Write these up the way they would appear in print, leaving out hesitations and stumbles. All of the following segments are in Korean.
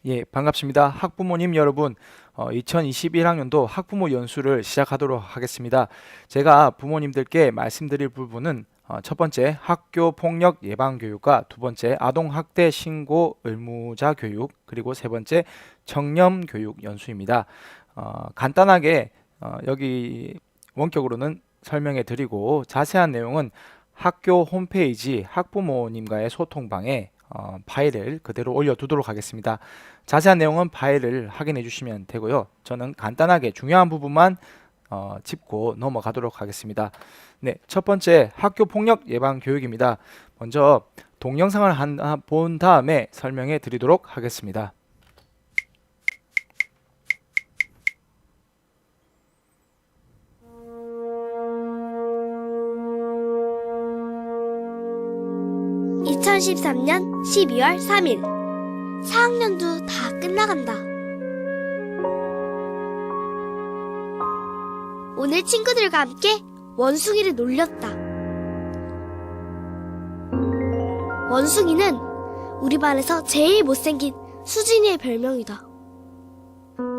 예, 반갑습니다. 학부모님 여러분, 2021학년도 학부모 연수를 시작하도록 하겠습니다. 제가 부모님들께 말씀드릴 부분은 첫 번째 학교 폭력 예방 교육과 두 번째 아동 학대 신고 의무자 교육, 그리고 세 번째 청렴 교육 연수입니다. 간단하게 여기 원격으로는 설명해 드리고 자세한 내용은 학교 홈페이지 학부모님과의 소통방에 파일을 그대로 올려두도록 하겠습니다. 자세한 내용은 파일을 확인해 주시면 되고요. 저는 간단하게 중요한 부분만 짚고 넘어가도록 하겠습니다. 네, 첫 번째 학교 폭력 예방 교육입니다. 먼저 동영상을 하나 본 다음에 설명해 드리도록 하겠습니다. (2013년 12월 3일) 4학년도 다 끝나간다. 오늘 친구들과 함께 원숭이를 놀렸다. 원숭이는 우리 반에서 제일 못생긴 수진이의 별명이다.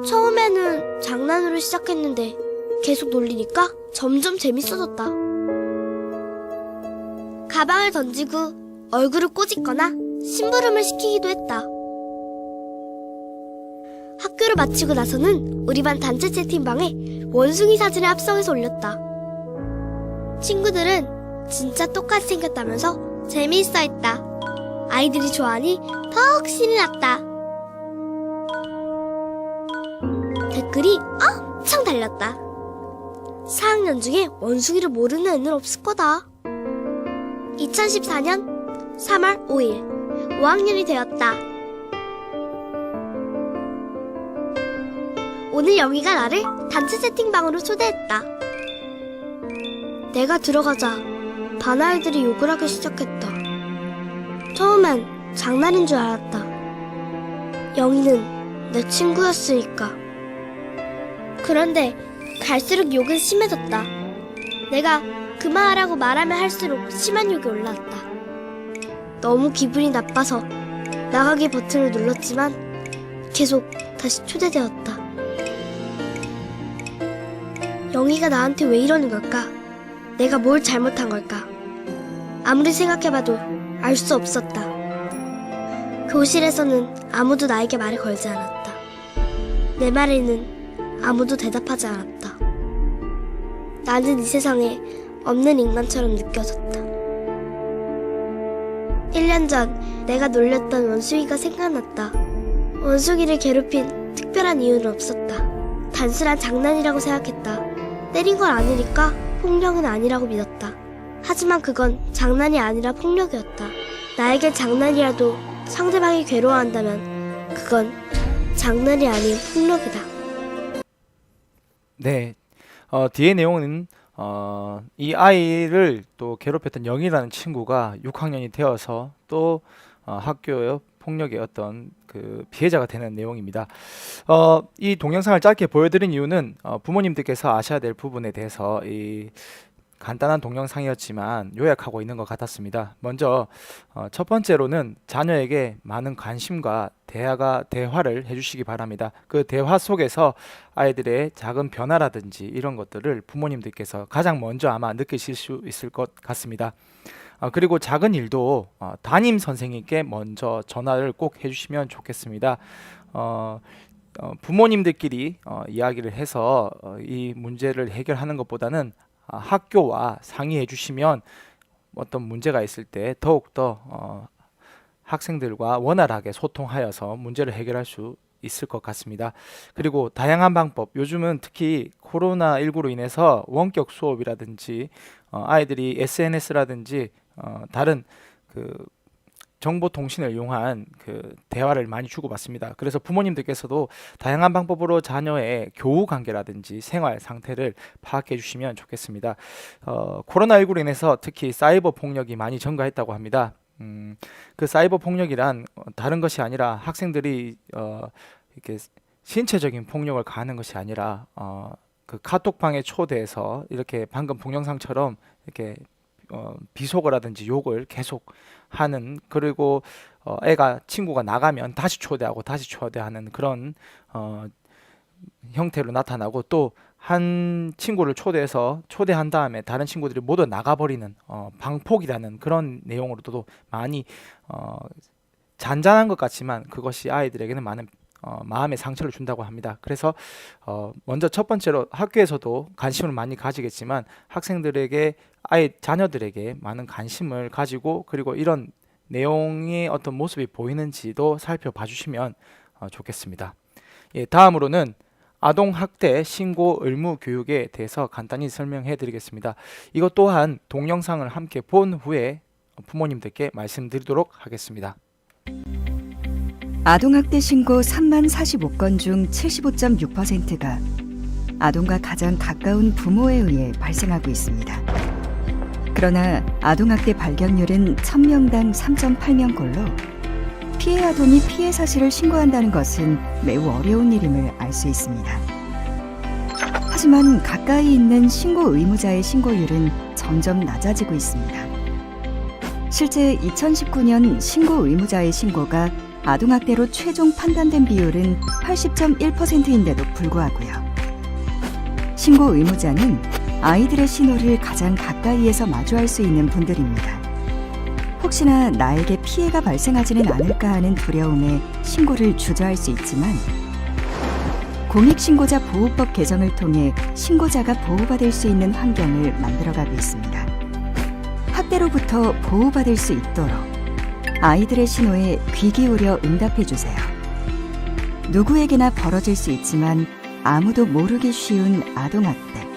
처음에는 장난으로 시작했는데 계속 놀리니까 점점 재밌어졌다. 가방을 던지고 얼굴을 꼬집거나 심부름을 시키기도 했다. 학교를 마치고 나서는 우리 반 단체 채팅방에 원숭이 사진을 합성해서 올렸다. 친구들은 진짜 똑같이 생겼다면서 재미있어 했다. 아이들이 좋아하니 더욱 신이 났다. 댓글이 엄청 달렸다. 4학년 중에 원숭이를 모르는 애는 없을 거다. 2014년 3월 5일 5학년이 되었다. 오늘 영희가 나를 단체 채팅방으로 초대했다. 내가 들어가자 반 아이들이 욕을 하기 시작했다. 처음엔 장난인 줄 알았다. 영희는 내 친구였으니까. 그런데 갈수록 욕은 심해졌다. 내가 그만하라고 말하면 할수록 심한 욕이 올라왔다. 너무 기분이 나빠서 나가기 버튼을 눌렀지만 계속 다시 초대되었다. 영희가 나한테 왜 이러는 걸까? 내가 뭘 잘못한 걸까? 아무리 생각해봐도 알 수 없었다. 교실에서는 아무도 나에게 말을 걸지 않았다. 내 말에는 아무도 대답하지 않았다. 나는 이 세상에 없는 인간처럼 느껴졌다. 1년 전 내가 놀렸던 원숭이가 생각났다. 원숭이를 괴롭힌 특별한 이유는 없었다. 단순한 장난이라고 생각했다. 때린 건 아니니까 폭력은 아니라고 믿었다. 하지만 그건 장난이 아니라 폭력이었다. 나에겐 장난이라도 상대방이 괴로워한다면 그건 장난이 아닌 폭력이다. 네, 뒤의 내용은 이 아이를 또 괴롭혔던 영희라는 친구가 6학년이 되어서 또 학교의 폭력의 어떤 그 피해자가 되는 내용입니다. 이 동영상을 짧게 보여드린 이유는 부모님들께서 아셔야 될 부분에 대해서 이 간단한 동영상이었지만 요약하고 있는 것 같았습니다. 먼저 첫 번째로는 자녀에게 많은 관심과 대화를 해주시기 바랍니다. 그 대화 속에서 아이들의 작은 변화라든지 이런 것들을 부모님들께서 가장 먼저 아마 느끼실 수 있을 것 같습니다. 그리고 작은 일도 담임 선생님께 먼저 전화를 꼭 해주시면 좋겠습니다. 부모님들끼리 이야기를 해서 이 문제를 해결하는 것보다는 학교와 상의해 주시면 어떤 문제가 있을 때 더욱더 학생들과 원활하게 소통하여서 문제를 해결할 수 있을 것 같습니다. 그리고 다양한 방법, 요즘은 특히 코로나19로 인해서 원격 수업이라든지 아이들이 SNS라든지 다른 그 정보통신을 이용한 그 대화를 많이 주고받습니다. 그래서 부모님들께서도 다양한 방법으로 자녀의 교우 관계라든지 생활 상태를 파악해 주시면 좋겠습니다. 코로나19로 인해서 특히 사이버 폭력이 많이 증가했다고 합니다. 그 사이버 폭력이란 다른 것이 아니라 학생들이 이렇게 신체적인 폭력을 가하는 것이 아니라 그 카톡방에 초대해서 이렇게 방금 동영상처럼 이렇게 비속어라든지 욕을 계속 하는, 그리고 애가 친구가 나가면 다시 초대하고 다시 초대하는 그런 형태로 나타나고, 또 한 친구를 초대한 다음에 다른 친구들이 모두 나가버리는 방폭이라는 그런 내용으로도 많이 잔잔한 것 같지만 그것이 아이들에게는 많은 마음의 상처를 준다고 합니다. 그래서 먼저 첫 번째로 학교에서도 관심을 많이 가지겠지만 학생들에게, 자녀들에게 많은 관심을 가지고, 그리고 이런 내용의 어떤 모습이 보이는지도 살펴봐 주시면 좋겠습니다. 예, 다음으로는 아동학대 신고 의무 교육에 대해서 간단히 설명해 드리겠습니다. 이것 또한 동영상을 함께 본 후에 부모님들께 말씀드리도록 하겠습니다. 아동학대 신고 3만 45건 중 75.6%가 아동과 가장 가까운 부모에 의해 발생하고 있습니다. 그러나 아동학대 발견률은 1000명당 3.8명꼴로 피해 아동이 피해 사실을 신고한다는 것은 매우 어려운 일임을 알 수 있습니다. 하지만 가까이 있는 신고 의무자의 신고율은 점점 낮아지고 있습니다. 실제 2019년 신고 의무자의 신고가 아동학대로 최종 판단된 비율은 80.1%인데도 불구하고요. 신고 의무자는 아이들의 신호를 가장 가까이에서 마주할 수 있는 분들입니다. 혹시나 나에게 피해가 발생하지는 않을까 하는 두려움에 신고를 주저할 수 있지만 공익신고자 보호법 개정을 통해 신고자가 보호받을 수 있는 환경을 만들어가고 있습니다. 학대로부터 보호받을 수 있도록 아이들의 신호에 귀 기울여 응답해 주세요. 누구에게나 벌어질 수 있지만 아무도 모르기 쉬운 아동학대.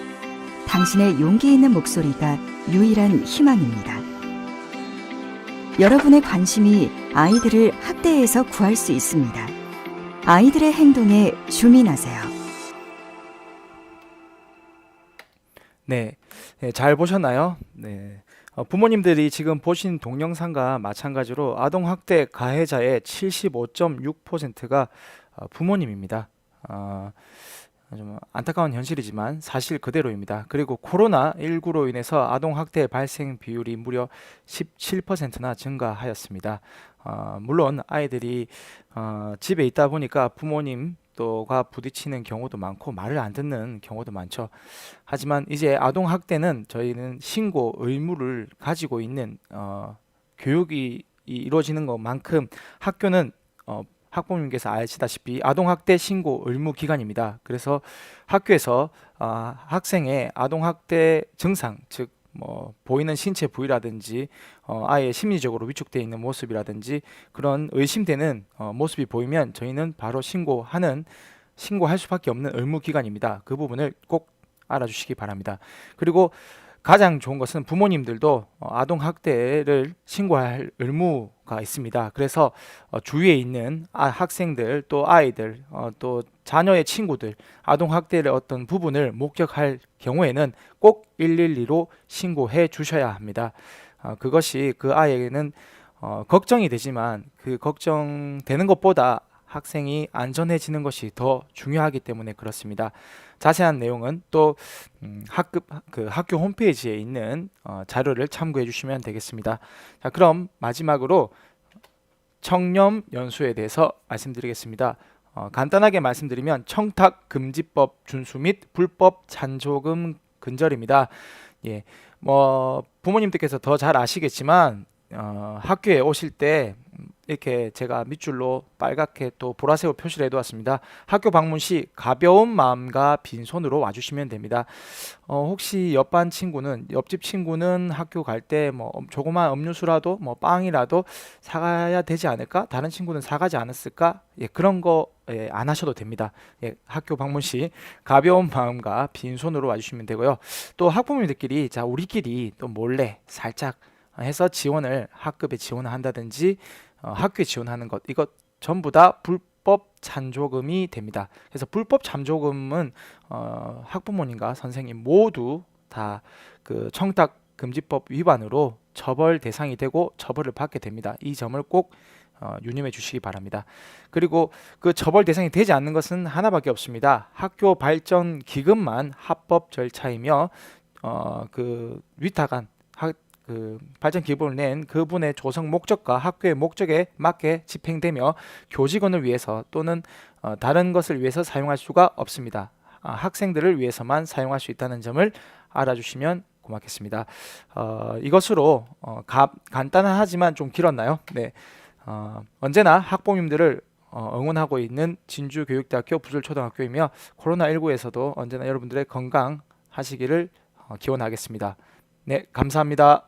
당신의 용기 있는 목소리가 유일한 희망입니다. 여러분의 관심이 아이들을 학대에서 구할 수 있습니다. 아이들의 행동에 주민하세요. 네, 잘 보셨나요? 네. 부모님들이 지금 보신 동영상과 마찬가지로 아동학대 가해자의 75.6%가 부모님입니다. 좀 안타까운 현실이지만 사실 그대로입니다. 그리고 코로나19로 인해서 아동학대 발생 비율이 무려 17%나 증가하였습니다. 물론 아이들이 집에 있다 보니까 부모님 또가 부딪히는 경우도 많고 말을 안 듣는 경우도 많죠. 하지만 이제 아동학대는 저희는 신고 의무를 가지고 있는 교육이 이루어지는 것만큼 학교는 학부모님께서 아시다시피 아동학대 신고 의무 기관입니다. 그래서 학교에서 학생의 아동학대 증상, 즉 보이는 신체 부위라든지 아예 심리적으로 위축되어 있는 모습이라든지 그런 의심되는 모습이 보이면 저희는 바로 신고할 수밖에 없는 의무 기관입니다. 그 부분을 꼭 알아주시기 바랍니다. 그리고 가장 좋은 것은 부모님들도 아동학대를 신고할 의무가 있습니다. 그래서 주위에 있는 학생들 또 아이들 또 자녀의 친구들 아동학대의 어떤 부분을 목격할 경우에는 꼭 112로 신고해 주셔야 합니다. 그것이 그 아이에게는 걱정이 되지만 그 걱정되는 것보다 학생이 안전해지는 것이 더 중요하기 때문에 그렇습니다. 자세한 내용은 또 학교 홈페이지에 있는 자료를 참고해 주시면 되겠습니다. 자, 그럼 마지막으로 청렴연수에 대해서 말씀드리겠습니다. 간단하게 말씀드리면 청탁금지법 준수 및 불법 잔조금 근절입니다. 예, 부모님들께서 더 잘 아시겠지만 학교에 오실 때 이렇게 제가 밑줄로 빨갛게 또 보라색으로 표시를 해두었습니다. 학교 방문 시 가벼운 마음과 빈손으로 와주시면 됩니다. 혹시 옆집 친구는 학교 갈 때 조그만 음료수라도 빵이라도 사가야 되지 않을까? 다른 친구는 사가지 않았을까? 예, 그런 거 안 하셔도 됩니다. 예, 학교 방문 시 가벼운 마음과 빈손으로 와주시면 되고요. 또 학부모님들끼리 우리끼리 또 몰래 살짝 해서 학급에 지원을 한다든지 학교에 지원하는 것, 이것 전부 다 불법 잔조금이 됩니다. 그래서 불법 잔조금은 학부모님과 선생님 모두 다 그 청탁금지법 위반으로 처벌 대상이 되고 처벌을 받게 됩니다. 이 점을 꼭 유념해 주시기 바랍니다. 그리고 그 처벌 대상이 되지 않는 것은 하나밖에 없습니다. 학교 발전 기금만 합법 절차이며 그 위탁한 그 발전 기부를 낸 그분의 조성 목적과 학교의 목적에 맞게 집행되며 교직원을 위해서 또는 다른 것을 위해서 사용할 수가 없습니다. 학생들을 위해서만 사용할 수 있다는 점을 알아주시면 고맙겠습니다. 이것으로 간단하지만 좀 길었나요? 네, 언제나 학부모님들을 응원하고 있는 진주교육대학교 부술초등학교이며 코로나19에서도 언제나 여러분들의 건강 하시기를 기원하겠습니다. 네, 감사합니다.